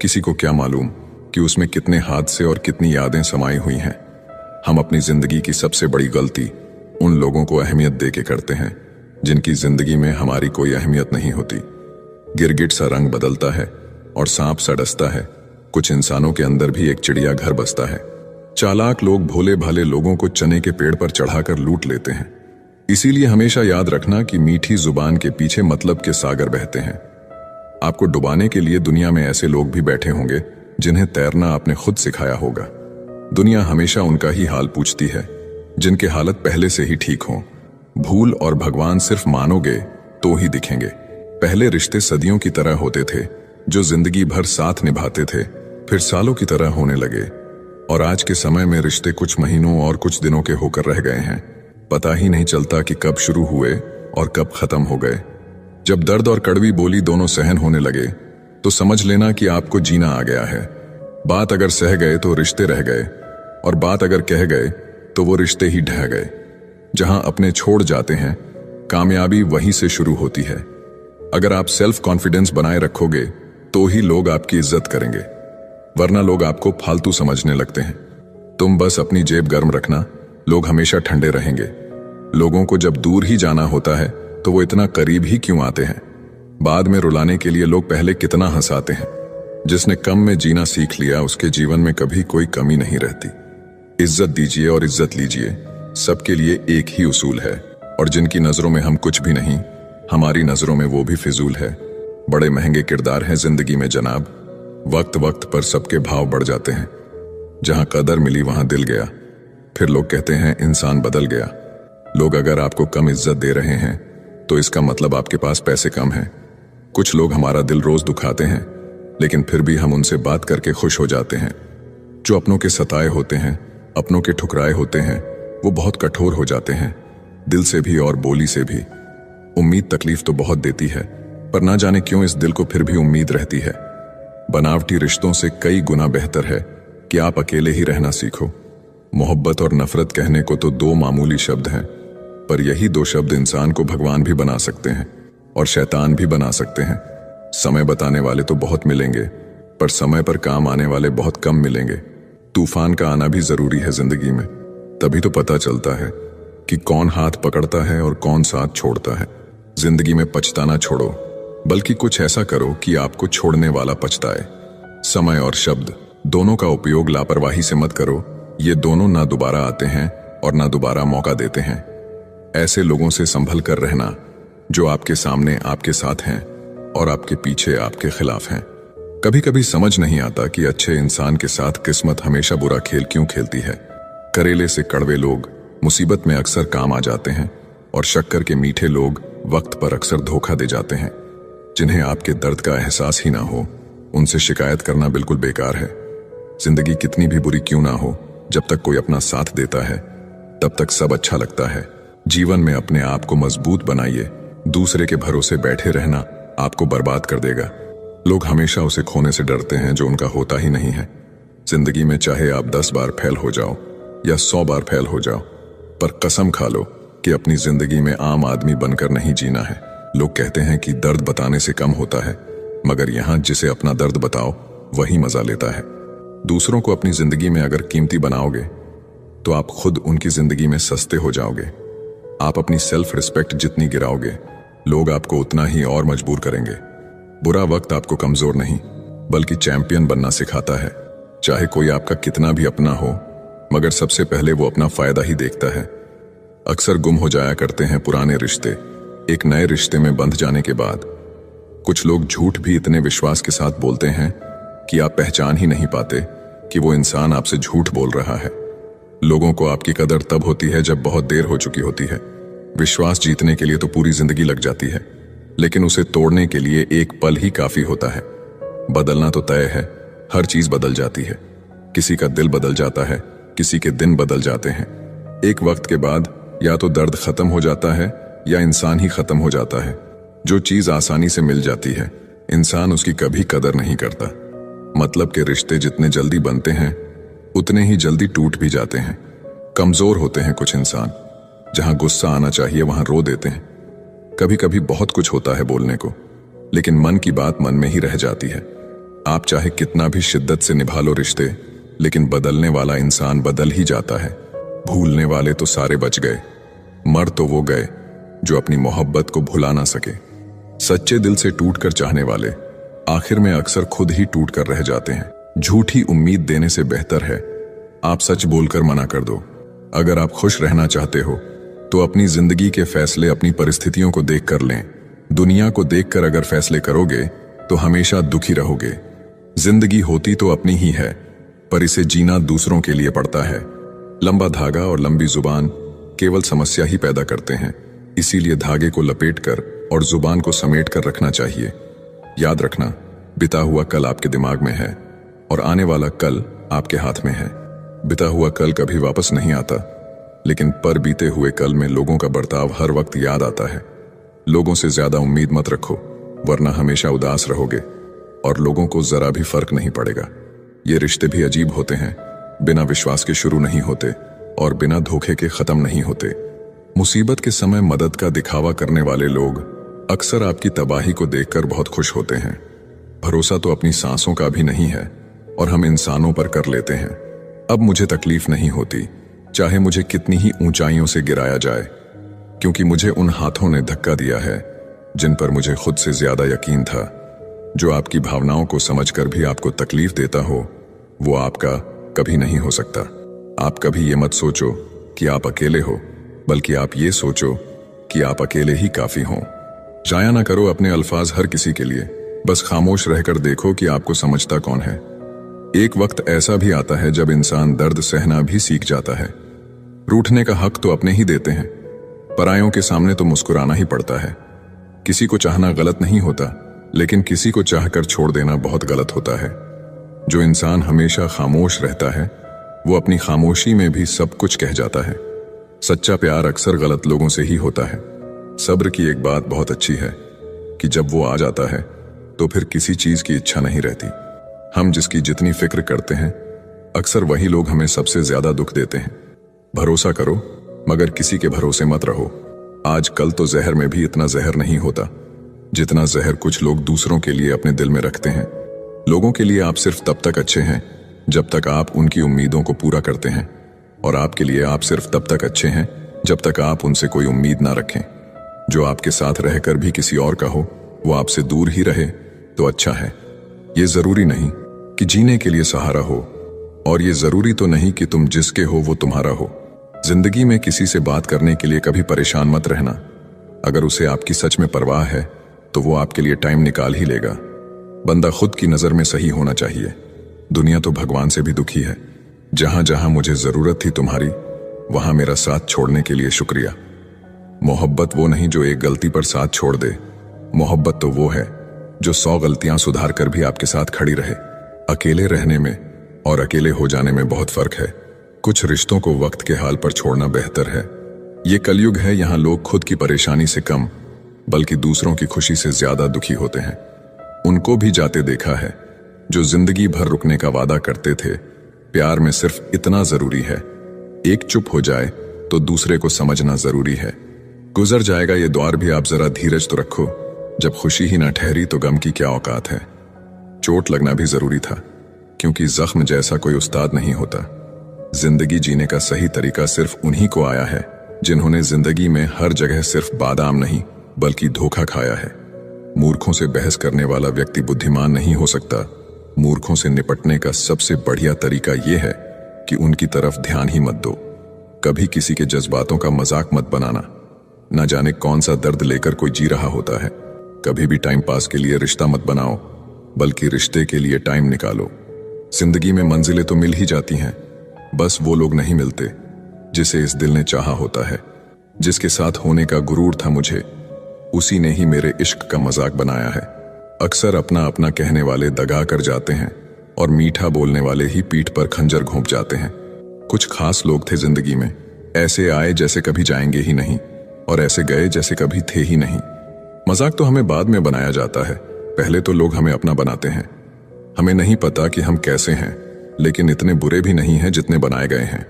किसी को क्या मालूम कि उसमें कितने हादसे और कितनी यादें समाई हुई हैं। हम अपनी जिंदगी की सबसे बड़ी गलती उन लोगों को अहमियत दे के करते हैं जिनकी जिंदगी में हमारी कोई अहमियत नहीं होती। गिरगिट सा रंग बदलता है और सांप सा डसता है। कुछ इंसानों के अंदर भी एक चिड़िया घर बसता है। चालाक लोग भोले भाले लोगों को चने के पेड़ पर चढ़ाकर लूट लेते हैं। इसीलिए हमेशा याद रखना कि मीठी जुबान के पीछे मतलब के सागर बहते हैं। आपको डुबाने के लिए दुनिया में ऐसे लोग भी बैठे होंगे जिन्हें तैरना आपने खुद सिखाया होगा। दुनिया हमेशा उनका ही हाल पूछती है जिनके हालत पहले से ही ठीक हो। भूल और भगवान सिर्फ मानोगे तो ही दिखेंगे। पहले रिश्ते सदियों की तरह होते थे, जो जिंदगी भर साथ निभाते थे, फिर सालों की तरह होने लगे। और आज के समय में रिश्ते कुछ महीनों और कुछ दिनों के होकर रह गए हैं। पता ही नहीं चलता कि कब शुरू हुए और कब खत्म हो गए। जब दर्द और कड़वी बोली दोनों सहन होने लगे तो समझ लेना कि आपको जीना आ गया है। बात अगर सह गए तो रिश्ते रह गए, और बात अगर कह गए तो वो रिश्ते ही ढह गए। जहां अपने छोड़ जाते हैं, कामयाबी वहीं से शुरू होती है। अगर आप सेल्फ कॉन्फिडेंस बनाए रखोगे तो ही लोग आपकी इज्जत करेंगे, वरना लोग आपको फालतू समझने लगते हैं। तुम बस अपनी जेब गर्म रखना, लोग हमेशा ठंडे रहेंगे। लोगों को जब दूर ही जाना होता है तो वो इतना करीब ही क्यों आते हैं। बाद में रुलाने के लिए लोग पहले कितना हंसाते हैं। जिसने कम में जीना सीख लिया उसके जीवन में कभी कोई कमी नहीं रहती। इज्जत दीजिए और इज्जत लीजिए, सबके लिए एक ही उसूल है। और जिनकी नजरों में हम कुछ भी नहीं, हमारी नजरों में वो भी फिजूल है। बड़े महंगे किरदार हैं जिंदगी में जनाब। वक्त वक्त पर सबके भाव बढ़ जाते हैं। जहां कदर मिली वहां दिल गया। फिर लोग कहते हैं इंसान बदल गया। लोग अगर आपको कम इज्जत दे रहे हैं तो इसका मतलब आपके पास पैसे कम हैं। कुछ लोग हमारा दिल रोज दुखाते हैं, लेकिन फिर भी हम उनसे बात करके खुश हो जाते हैं। जो अपनों के सताए होते हैं, अपनों के ठुकराए होते हैं, वो बहुत कठोर हो जाते हैं, दिल से भी और बोली से भी। उम्मीद तकलीफ तो बहुत देती है, पर ना जाने क्यों इस दिल को फिर भी उम्मीद रहती है। बनावटी रिश्तों से कई गुना बेहतर है कि आप अकेले ही रहना सीखो। मोहब्बत और नफरत कहने को तो दो मामूली शब्द हैं, पर यही दो शब्द इंसान को भगवान भी बना सकते हैं और शैतान भी बना सकते हैं। समय बताने वाले तो बहुत मिलेंगे, पर समय पर काम आने वाले बहुत कम मिलेंगे। तूफान का आना भी जरूरी है जिंदगी में, तभी तो पता चलता है कि कौन हाथ पकड़ता है और कौन साथ छोड़ता है। जिंदगी में पछताना छोड़ो, बल्कि कुछ ऐसा करो कि आपको छोड़ने वाला पछताए। समय और शब्द दोनों का उपयोग लापरवाही से मत करो। ये दोनों ना दोबारा आते हैं और ना दोबारा मौका देते हैं। ऐसे लोगों से संभल कर रहना जो आपके सामने आपके साथ हैं और आपके पीछे आपके खिलाफ हैं। कभी कभी समझ नहीं आता कि अच्छे इंसान के साथ किस्मत हमेशा बुरा खेल क्यों खेलती है। करेले से कड़वे लोग मुसीबत में अक्सर काम आ जाते हैं, और शक्कर के मीठे लोग वक्त पर अक्सर धोखा दे जाते हैं। जिन्हें आपके दर्द का एहसास ही ना हो, उनसे शिकायत करना बिल्कुल बेकार है। जिंदगी कितनी भी बुरी क्यों ना हो, जब तक कोई अपना साथ देता है तब तक सब अच्छा लगता है। जीवन में अपने आप को मजबूत बनाइए। दूसरे के भरोसे बैठे रहना आपको बर्बाद कर देगा। लोग हमेशा उसे खोने से डरते हैं जो उनका होता ही नहीं है। जिंदगी में चाहे आप 10 बार फेल हो जाओ या 100 बार फेल हो जाओ, पर कसम खा लो कि अपनी जिंदगी में आम आदमी बनकर नहीं जीना है। लोग कहते हैं कि दर्द बताने से कम होता है, मगर यहां जिसे अपना दर्द बताओ वही मजा लेता है। दूसरों को अपनी जिंदगी में अगर कीमती बनाओगे तो आप खुद उनकी जिंदगी में सस्ते हो जाओगे। आप अपनी सेल्फ रिस्पेक्ट जितनी गिराओगे, लोग आपको उतना ही और मजबूर करेंगे। बुरा वक्त आपको कमजोर नहीं बल्कि चैंपियन बनना सिखाता है। चाहे कोई आपका कितना भी अपना हो, मगर सबसे पहले वो अपना फायदा ही देखता है। अक्सर गुम हो जाया करते हैं पुराने रिश्ते एक नए रिश्ते में बंध जाने के बाद। कुछ लोग झूठ भी इतने विश्वास के साथ बोलते हैं कि आप पहचान ही नहीं पाते कि वो इंसान आपसे झूठ बोल रहा है। लोगों को आपकी कदर तब होती है जब बहुत देर हो चुकी होती है। विश्वास जीतने के लिए तो पूरी जिंदगी लग जाती है, लेकिन उसे तोड़ने के लिए एक पल ही काफी होता है। बदलना तो तय है, हर चीज बदल जाती है। किसी का दिल बदल जाता है, किसी के दिन बदल जाते हैं। एक वक्त के बाद या तो दर्द खत्म हो जाता है या इंसान ही खत्म हो जाता है। जो चीज आसानी से मिल जाती है, इंसान उसकी कभी कदर नहीं करता। मतलब के रिश्ते जितने जल्दी बनते हैं उतने ही जल्दी टूट भी जाते हैं। कमजोर होते हैं कुछ इंसान, जहां गुस्सा आना चाहिए वहां रो देते हैं। कभी कभी बहुत कुछ होता है बोलने को, लेकिन मन की बात मन में ही रह जाती है। आप चाहे कितना भी शिद्दत से निभा लो रिश्ते, लेकिन बदलने वाला इंसान बदल ही जाता है। भूलने वाले तो सारे बच गए, मर तो वो गए जो अपनी मोहब्बत को भुला ना सके। सच्चे दिल से टूटकर चाहने वाले आखिर में अक्सर खुद ही टूट कर रह जाते हैं। झूठी उम्मीद देने से बेहतर है आप सच बोलकर मना कर दो। अगर आप खुश रहना चाहते हो तो अपनी जिंदगी के फैसले अपनी परिस्थितियों को देखकर लें। दुनिया को देखकर अगर फैसले करोगे तो हमेशा दुखी रहोगे। जिंदगी होती तो अपनी ही है, पर इसे जीना दूसरों के लिए पड़ता है। लंबा धागा और लंबी जुबान केवल समस्या ही पैदा करते हैं, इसीलिए धागे को लपेटकर और जुबान को समेट कर रखना चाहिए। याद रखना, बिता हुआ कल आपके दिमाग में है और आने वाला कल आपके हाथ में है। बिता हुआ कल कभी वापस नहीं आता, लेकिन पर बीते हुए कल में लोगों का बर्ताव हर वक्त याद आता है। लोगों से ज्यादा उम्मीद मत रखो, वरना हमेशा उदास रहोगे और लोगों को जरा भी फर्क नहीं पड़ेगा। ये रिश्ते भी अजीब होते हैं, बिना विश्वास के शुरू नहीं होते और बिना धोखे के खत्म नहीं होते। मुसीबत के समय मदद का दिखावा करने वाले लोग अक्सर आपकी तबाही को देखकर बहुत खुश होते हैं। भरोसा तो अपनी सांसों का भी नहीं है और हम इंसानों पर कर लेते हैं। अब मुझे तकलीफ नहीं होती, चाहे मुझे कितनी ही ऊंचाइयों से गिराया जाए, क्योंकि मुझे उन हाथों ने धक्का दिया है जिन पर मुझे खुद से ज्यादा यकीन था। जो आपकी भावनाओं को समझकर भी आपको तकलीफ देता हो, वो आपका कभी नहीं हो सकता। आप कभी ये मत सोचो कि आप अकेले हो, बल्कि आप ये सोचो कि आप अकेले ही काफी हों। जाया ना करो अपने अल्फाज हर किसी के लिए, बस खामोश रहकर देखो कि आपको समझता कौन है। एक वक्त ऐसा भी आता है जब इंसान दर्द सहना भी सीख जाता है। रूठने का हक तो अपने ही देते हैं, परायों के सामने तो मुस्कुराना ही पड़ता है। किसी को चाहना गलत नहीं होता, लेकिन किसी को चाहकर छोड़ देना बहुत गलत होता है। जो इंसान हमेशा खामोश रहता है, वो अपनी खामोशी में भी सब कुछ कह जाता है। सच्चा प्यार अक्सर गलत लोगों से ही होता है। सब्र की एक बात बहुत अच्छी है कि जब वो आ जाता है तो फिर किसी चीज की इच्छा नहीं रहती। हम जिसकी जितनी फिक्र करते हैं, अक्सर वही लोग हमें सबसे ज्यादा दुख देते हैं। भरोसा करो, मगर किसी के भरोसे मत रहो। आज कल तो जहर में भी इतना जहर नहीं होता जितना जहर कुछ लोग दूसरों के लिए अपने दिल में रखते हैं। लोगों के लिए आप सिर्फ तब तक अच्छे हैं जब तक आप उनकी उम्मीदों को पूरा करते हैं, और आपके लिए आप सिर्फ तब तक अच्छे हैं जब तक आप उनसे कोई उम्मीद ना रखें। जो आपके साथ रहकर भी किसी और का हो, वो आपसे दूर ही रहे तो अच्छा है। ये जरूरी नहीं कि जीने के लिए सहारा हो, और ये जरूरी तो नहीं कि तुम जिसके हो वो तुम्हारा हो। जिंदगी में किसी से बात करने के लिए कभी परेशान मत रहना। अगर उसे आपकी सच में परवाह है तो वो आपके लिए टाइम निकाल ही लेगा। बंदा खुद की नजर में सही होना चाहिए। दुनिया तो भगवान से भी दुखी है। जहां जहां मुझे जरूरत थी तुम्हारी, वहां मेरा साथ छोड़ने के लिए शुक्रिया। मोहब्बत वो नहीं जो एक गलती पर साथ छोड़ दे। मोहब्बत तो वो है जो 100 गलतियां सुधार कर भी आपके साथ खड़ी रहे। अकेले रहने में और अकेले हो जाने में बहुत फर्क है। कुछ रिश्तों को वक्त के हाल पर छोड़ना बेहतर है। ये कलयुग है, यहाँ लोग खुद की परेशानी से कम बल्कि दूसरों की खुशी से ज्यादा दुखी होते हैं। उनको भी जाते देखा है जो जिंदगी भर रुकने का वादा करते थे। प्यार में सिर्फ इतना जरूरी है, एक चुप हो जाए तो दूसरे को समझना जरूरी है। गुजर जाएगा ये दौर भी, आप जरा धीरज तो रखो। जब खुशी ही ना ठहरी तो गम की क्या औकात है। चोट लगना भी जरूरी था, क्योंकि जख्म जैसा कोई उस्ताद नहीं होता। जिंदगी जीने का सही तरीका सिर्फ उन्हीं को आया है जिन्होंने जिंदगी में हर जगह सिर्फ बादाम नहीं बल्कि धोखा खाया है। मूर्खों से बहस करने वाला व्यक्ति बुद्धिमान नहीं हो सकता। मूर्खों से निपटने का सबसे बढ़िया तरीका यह है कि उनकी तरफ ध्यान ही मत दो। कभी किसी के जज्बातों का मजाक मत बनाना। न जाने कौन सा दर्द लेकर कोई जी रहा होता है। कभी भी टाइम पास के लिए रिश्ता मत बनाओ, बल्कि रिश्ते के लिए टाइम निकालो। जिंदगी में मंजिलें तो मिल ही जाती हैं, बस वो लोग नहीं मिलते जिसे इस दिल ने चाहा होता है। जिसके साथ होने का गुरूर था मुझे, उसी ने ही मेरे इश्क का मजाक बनाया है। अक्सर अपना अपना कहने वाले दगा कर जाते हैं और मीठा बोलने वाले ही पीठ पर खंजर घोंप जाते हैं। कुछ खास लोग थे जिंदगी में, ऐसे आए जैसे कभी जाएंगे ही नहीं और ऐसे गए जैसे कभी थे ही नहीं। मजाक तो हमें बाद में बनाया जाता है, पहले तो लोग हमें अपना बनाते हैं। हमें नहीं पता कि हम कैसे हैं, लेकिन इतने बुरे भी नहीं हैं जितने बनाए गए हैं।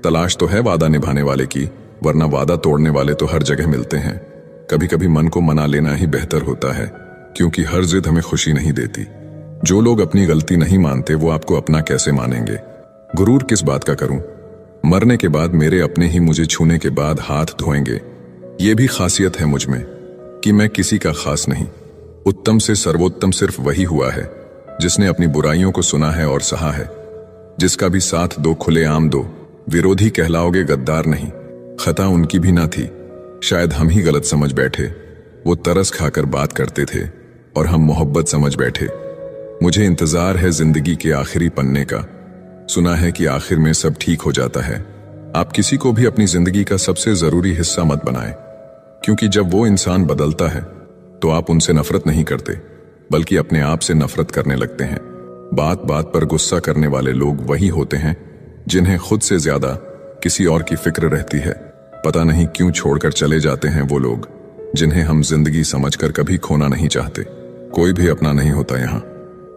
तलाश तो है वादा निभाने वाले की, वरना वादा तोड़ने वाले तो हर जगह मिलते हैं। कभी कभी मन को मना लेना ही बेहतर होता है, क्योंकि हर जिद हमें खुशी नहीं देती। जो लोग अपनी गलती नहीं मानते वो आपको अपना कैसे मानेंगे? गुरूर किस बात का करूं? मरने के बाद मेरे अपने ही मुझे छूने के बाद हाथ धोएंगे। ये भी खासियत है मुझ में कि मैं किसी का खास नहीं। उत्तम से सर्वोत्तम सिर्फ वही हुआ है जिसने अपनी बुराइयों को सुना है और सहा है। जिसका भी साथ दो खुलेआम दो, विरोधी कहलाओगे गद्दार नहीं। खता उनकी भी ना थी, शायद हम ही गलत समझ बैठे। वो तरस खाकर बात करते थे और हम मोहब्बत समझ बैठे। मुझे इंतजार है जिंदगी के आखिरी पन्ने का। सुना है कि आखिर में सब ठीक हो जाता है। आप किसी को भी अपनी जिंदगी का सबसे जरूरी हिस्सा मत बनाएं, क्योंकि जब वो इंसान बदलता है तो आप उनसे नफरत नहीं करते, बल्कि अपने आप से नफरत करने लगते हैं। बात बात पर गुस्सा करने वाले लोग वही होते हैं जिन्हें खुद से ज्यादा किसी और की फिक्र रहती है। पता नहीं क्यों छोड़कर चले जाते हैं वो लोग जिन्हें हम जिंदगी समझकर कभी खोना नहीं चाहते। कोई भी अपना नहीं होता यहाँ,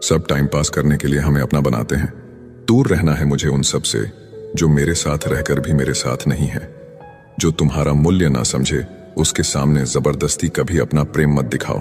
सब टाइम पास करने के लिए हमें अपना बनाते हैं। दूर रहना है मुझे उन सब से जो मेरे साथ रहकर भी मेरे साथ नहीं है। जो तुम्हारा मूल्य ना समझे उसके सामने जबरदस्ती कभी अपना प्रेम मत दिखाओ।